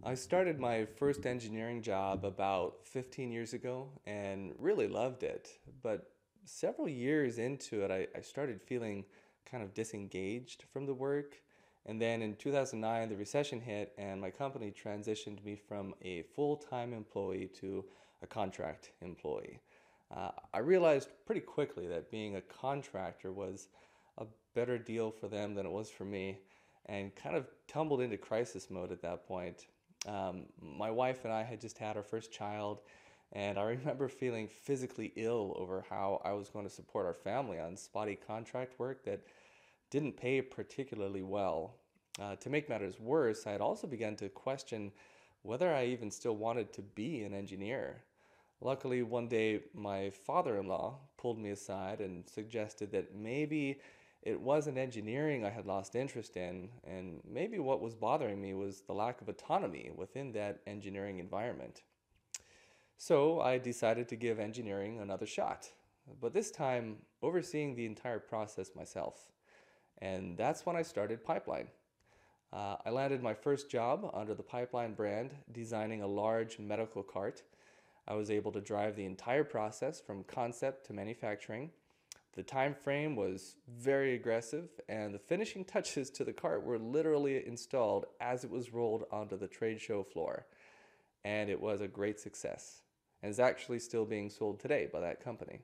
I started my first engineering job about 15 years ago and really loved it. But several years into it, I started feeling kind of disengaged from the work. And then in 2009, the recession hit, and my company transitioned me from a full-time employee to a contract employee. I realized pretty quickly that being a contractor was a better deal for them than it was for me, and kind of tumbled into crisis mode at that point. My wife and I had just had our first child, and I remember feeling physically ill over how I was going to support our family on spotty contract work that didn't pay particularly well. To make matters worse, I had also begun to question whether I even still wanted to be an engineer. Luckily, one day my father in law pulled me aside and suggested that maybe it wasn't engineering I had lost interest in, and maybe what was bothering me was the lack of autonomy within that engineering environment. So I decided to give engineering another shot, but this time overseeing the entire process myself. And that's when I started Pipeline. I landed my first job under the Pipeline brand, designing a large medical cart. I was able to drive the entire process from concept to manufacturing. The time frame was very aggressive, and the finishing touches to the cart were literally installed as it was rolled onto the trade show floor. And it was a great success, and is actually still being sold today by that company.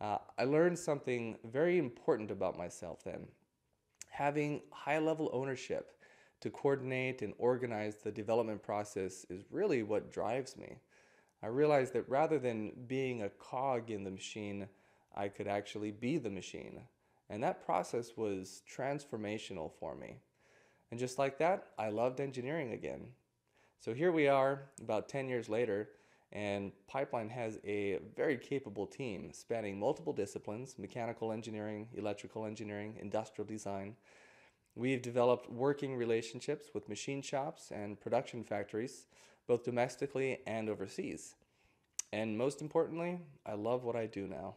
I learned something very important about myself then. Having high level ownership to coordinate and organize the development process is really what drives me. I realized that rather than being a cog in the machine, I could actually be the machine. And that process was transformational for me. And just like that, I loved engineering again. So here we are, about 10 years later, and Pipeline has a very capable team spanning multiple disciplines: mechanical engineering, electrical engineering, industrial design. We've developed working relationships with machine shops and production factories, both domestically and overseas. And most importantly, I love what I do now.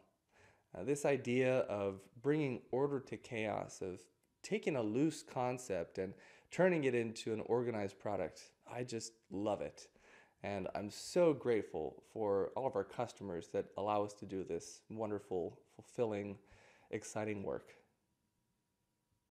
This idea of bringing order to chaos, of taking a loose concept and turning it into an organized product, I just love it. And I'm so grateful for all of our customers that allow us to do this wonderful, fulfilling, exciting work.